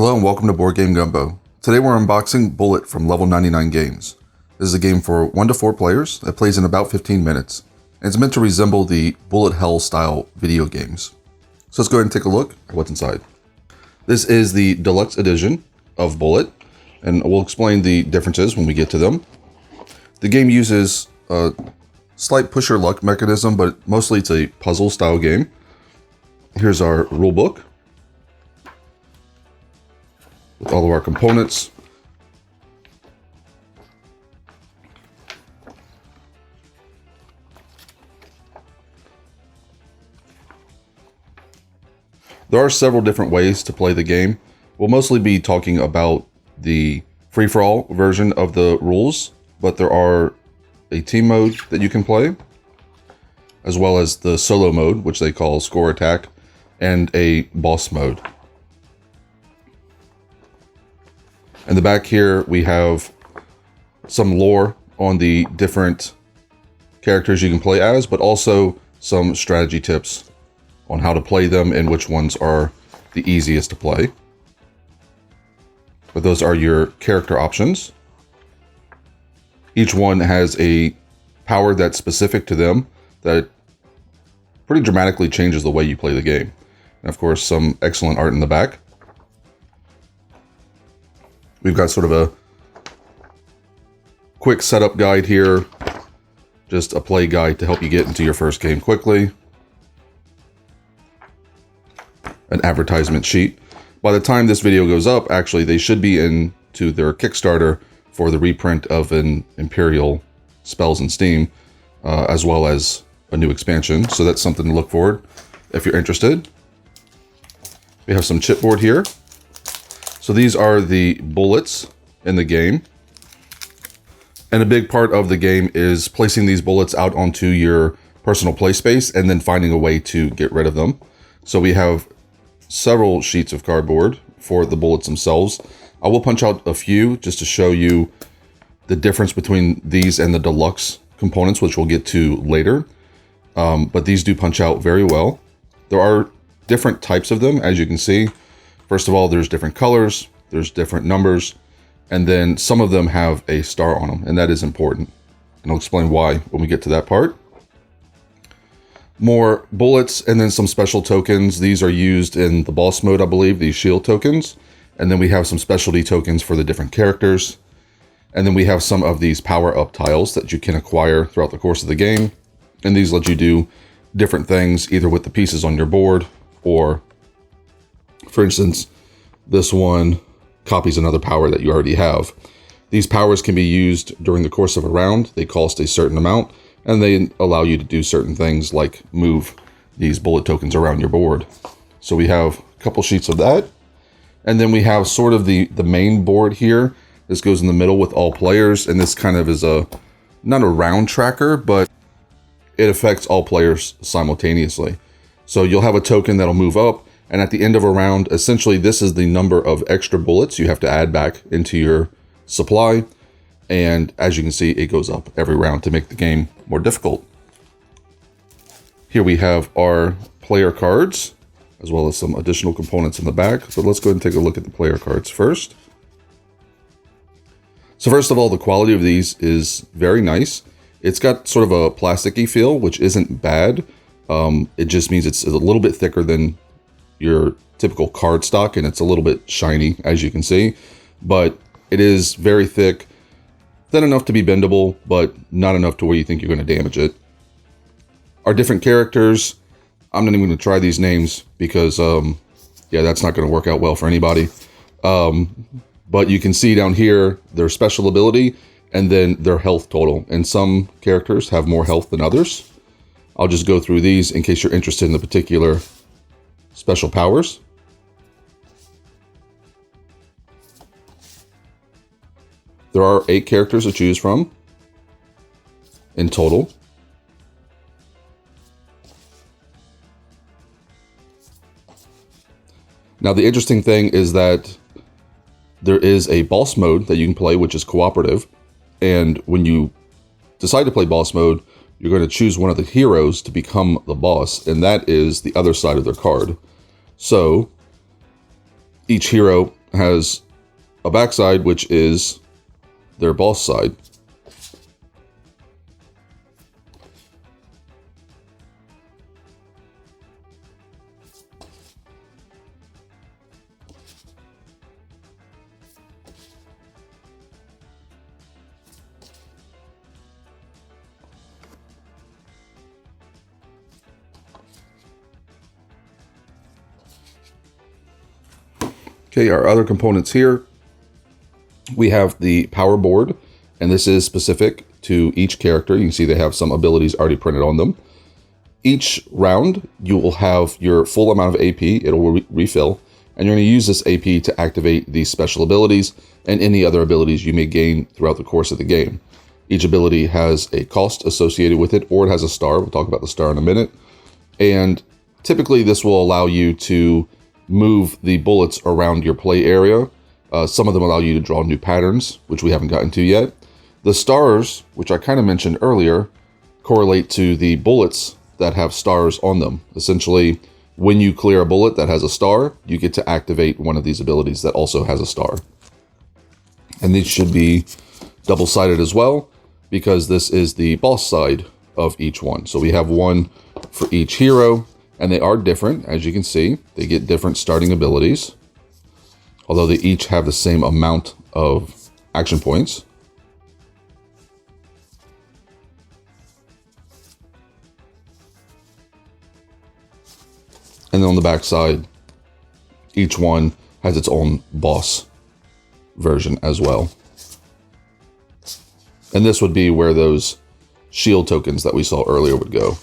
Hello and welcome to Board Game Gumbo. Today we're unboxing Bullet from Level 99 Games. This is a game for 1 to 4 players that plays in about 15 minutes. And it's meant to resemble the Bullet Hell style video games. So let's go ahead and take a look at what's inside. This is the Deluxe edition of Bullet, and we'll explain the differences when we get to them. The game uses a slight push your luck mechanism, but mostly it's a puzzle style game. Here's our rule book with all of our components. There are several different ways to play the game. We'll mostly be talking about the free-for-all version of the rules, but there are a team mode that you can play, as well as the solo mode, which they call score attack, and a boss mode. In the back here, we have some lore on the different characters you can play as, but also some strategy tips on how to play them and which ones are the easiest to play. But those are your character options. Each one has a power that's specific to them that pretty dramatically changes the way you play the game. And of course, some excellent art in the back. We've got sort of a quick setup guide here, just a play guide to help you get into your first game quickly. An advertisement sheet. By the time this video goes up, actually, they should be into their Kickstarter for the reprint of an Imperial Spells in Steam, as well as a new expansion. So that's something to look forward if you're interested. We have some chipboard here. So these are the bullets in the game. And a big part of the game is placing these bullets out onto your personal play space and then finding a way to get rid of them. So we have several sheets of cardboard for the bullets themselves. I will punch out a few just to show you the difference between these and the deluxe components, which we'll get to later. But these do punch out very well. There are different types of them, as you can see. First of all, there's different colors, there's different numbers, and then some of them have a star on them, and that is important. And I'll explain why when we get to that part. More bullets, and then some special tokens. These are used in the boss mode, I believe, these shield tokens. And then we have some specialty tokens for the different characters. And then we have some of these power-up tiles that you can acquire throughout the course of the game. And these let you do different things, either with the pieces on your board, or, for instance, this one copies another power that you already have. These powers can be used during the course of a round. They cost a certain amount, and they allow you to do certain things like move these bullet tokens around your board. So we have a couple sheets of that. And then we have sort of the main board here. This goes in the middle with all players, and this kind of is not a round tracker, but it affects all players simultaneously. So you'll have a token that'll move up, and at the end of a round, essentially this is the number of extra bullets you have to add back into your supply. And as you can see, it goes up every round to make the game more difficult. Here we have our player cards, as well as some additional components in the back. So let's go ahead and take a look at the player cards first. So first of all, the quality of these is very nice. It's got sort of a plasticky feel, which isn't bad. It just means it's a little bit thicker than your typical card stock, and it's a little bit shiny, as you can see. But it is very thick. Thin enough to be bendable, but not enough to where you think you're going to damage it. Our different characters, I'm not even going to try these names because, yeah, that's not going to work out well for anybody. But you can see down here their special ability and then their health total. And some characters have more health than others. I'll just go through these in case you're interested in the particular special powers. There are 8 characters to choose from in total. Now, the interesting thing is that there is a boss mode that you can play, which is cooperative. And when you decide to play boss mode, you're going to choose one of the heroes to become the boss, and that is the other side of their card. So each hero has a backside, which is their boss side. Okay, our other components here, we have the power board, and this is specific to each character. You can see they have some abilities already printed on them. Each round, you will have your full amount of AP, it'll refill, and you're going to use this AP to activate these special abilities and any other abilities you may gain throughout the course of the game. Each ability has a cost associated with it, or it has a star. We'll talk about the star in a minute. And typically this will allow you to move the bullets around your play area. Some of them allow you to draw new patterns, which we haven't gotten to yet. The stars, which I kind of mentioned earlier, correlate to the bullets that have stars on them. Essentially, when you clear a bullet that has a star, you get to activate one of these abilities that also has a star. And these should be double-sided as well, because this is the boss side of each one. So we have one for each hero, and they are different. As you can see, they get different starting abilities, although they each have the same amount of action points. And then on the back side, each one has its own boss version as well. And this would be where those shield tokens that we saw earlier would go.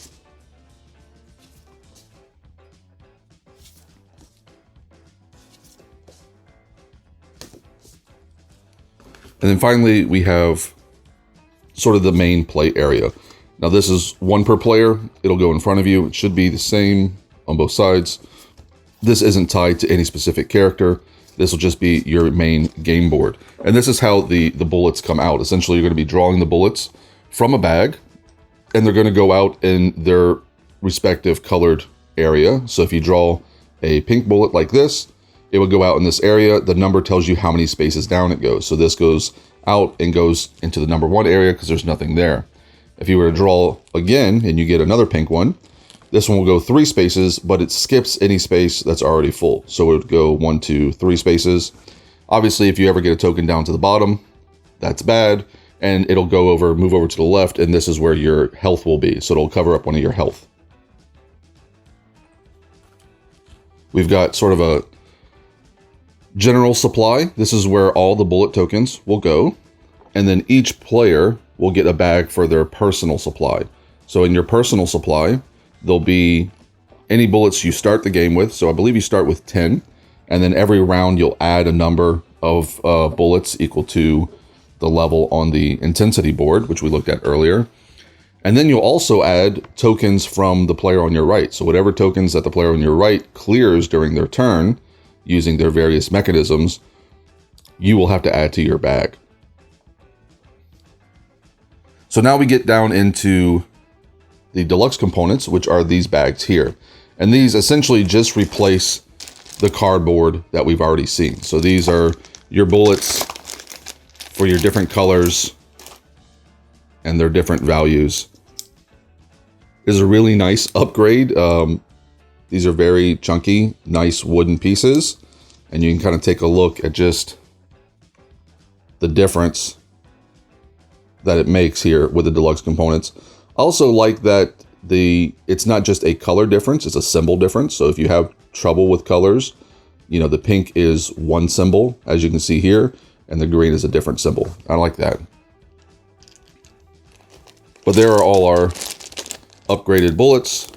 And then finally, we have sort of the main play area. Now this is one per player. It'll go in front of you. It should be the same on both sides. This isn't tied to any specific character. This will just be your main game board. And this is how the bullets come out. Essentially, you're going to be drawing the bullets from a bag, and they're going to go out in their respective colored area. So if you draw a pink bullet like this, it would go out in this area. The number tells you how many spaces down it goes. So this goes out and goes into the number 1 area because there's nothing there. If you were to draw again and you get another pink one, this one will go 3 spaces, but it skips any space that's already full. So it would go 1, 2, 3 spaces. Obviously, if you ever get a token down to the bottom, that's bad. And it'll move over to the left, and this is where your health will be. So it'll cover up one of your health. We've got sort of a general supply. This is where all the bullet tokens will go. And then each player will get a bag for their personal supply. So in your personal supply, there'll be any bullets you start the game with. So I believe you start with 10. And then every round you'll add a number of bullets equal to the level on the intensity board, which we looked at earlier. And then you'll also add tokens from the player on your right. So whatever tokens that the player on your right clears during their turn, using their various mechanisms, you will have to add to your bag. So now we get down into the deluxe components, which are these bags here. And these essentially just replace the cardboard that we've already seen. So these are your bullets for your different colors and their different values. This is a really nice upgrade. These are very chunky, nice wooden pieces, and you can kind of take a look at just the difference that it makes here with the deluxe components. I also like that it's not just a color difference, it's a symbol difference. So if you have trouble with colors, you know, the pink is one symbol, as you can see here, and the green is a different symbol. I like that. But there are all our upgraded bullets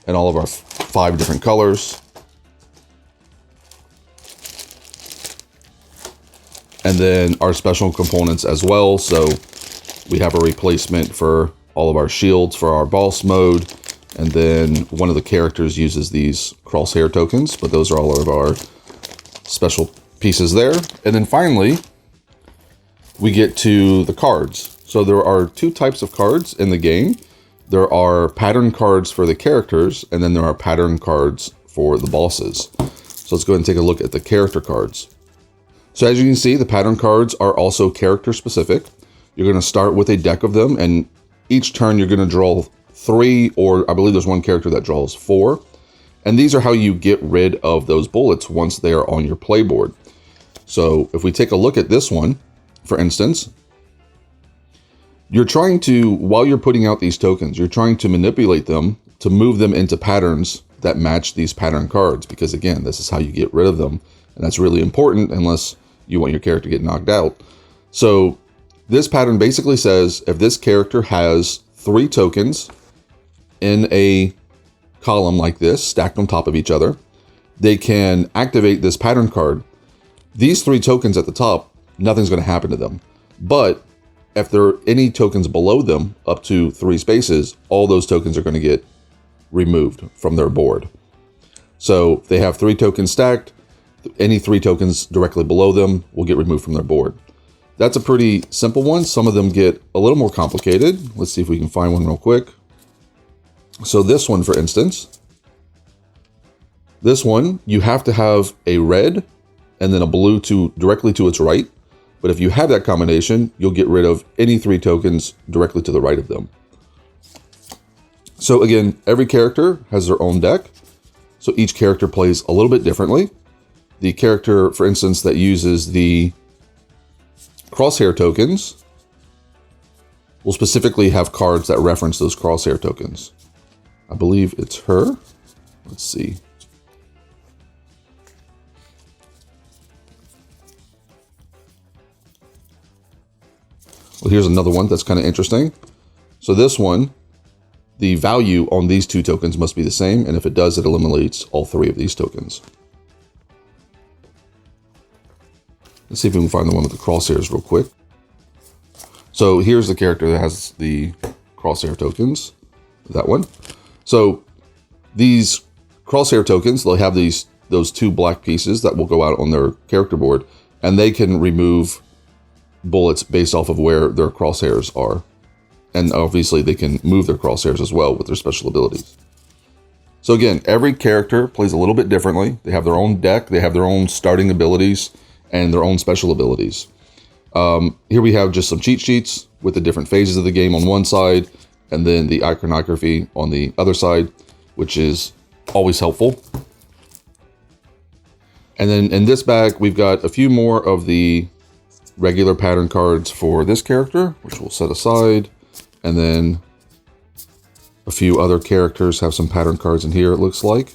and all of our 5 different colors. And then our special components as well. So we have a replacement for all of our shields for our boss mode. And then one of the characters uses these crosshair tokens, but those are all of our special pieces there. And then finally, we get to the cards. So there are 2 types of cards in the game. There are pattern cards for the characters, and then there are pattern cards for the bosses. So let's go ahead and take a look at the character cards. So as you can see, the pattern cards are also character specific. You're going to start with a deck of them, and each turn you're going to draw 3, or I believe there's one character that draws 4. And these are how you get rid of those bullets once they are on your playboard. So if we take a look at this one, for instance, you're trying to, while you're putting out these tokens, you're trying to manipulate them to move them into patterns that match these pattern cards, because again, this is how you get rid of them. And that's really important unless you want your character to get knocked out. So this pattern basically says if this character has 3 tokens in a column like this, stacked on top of each other, they can activate this pattern card. These 3 tokens at the top, nothing's going to happen to them. But if there are any tokens below them, up to 3 spaces, all those tokens are going to get removed from their board. So if they have 3 tokens stacked, any 3 tokens directly below them will get removed from their board. That's a pretty simple one. Some of them get a little more complicated. Let's see if we can find one real quick. So this one, for instance, this one, you have to have a red and then a blue directly to its right. But if you have that combination, you'll get rid of any 3 tokens directly to the right of them. So again, every character has their own deck. So each character plays a little bit differently. The character, for instance, that uses the crosshair tokens will specifically have cards that reference those crosshair tokens. I believe it's her. Let's see. Well, here's another one that's kind of interesting. So this one, the value on these 2 tokens must be the same, and if it does, it eliminates all 3 of these tokens. Let's see if we can find the one with the crosshairs real quick. So here's the character that has the crosshair tokens, that one. So these crosshair tokens, they'll have those 2 black pieces that will go out on their character board, and they can remove bullets based off of where their crosshairs are. And obviously they can move their crosshairs as well with their special abilities. So again, every character plays a little bit differently. They have their own deck, they have their own starting abilities, and their own special abilities. Here we have just some cheat sheets with the different phases of the game on one side, and then the iconography on the other side, which is always helpful. And then in this bag, we've got a few more of the regular pattern cards for this character, which we'll set aside. And then a few other characters have some pattern cards in here, it looks like.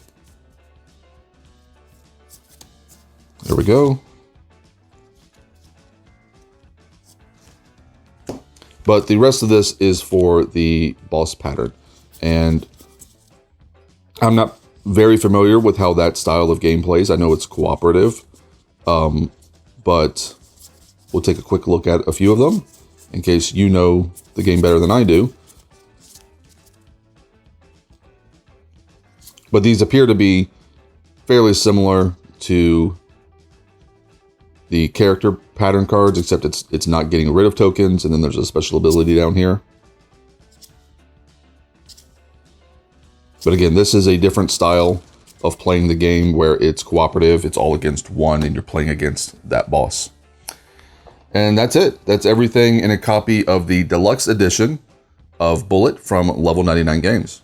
There we go. But the rest of this is for the boss pattern. And I'm not very familiar with how that style of game plays. I know it's cooperative, but we'll take a quick look at a few of them in case you know the game better than I do. But these appear to be fairly similar to the character pattern cards, except it's not getting rid of tokens, and then there's a special ability down here. But again, this is a different style of playing the game where it's cooperative, it's all against one, and you're playing against that boss. And that's it. That's everything in a copy of the deluxe edition of Bullet from Level 99 Games.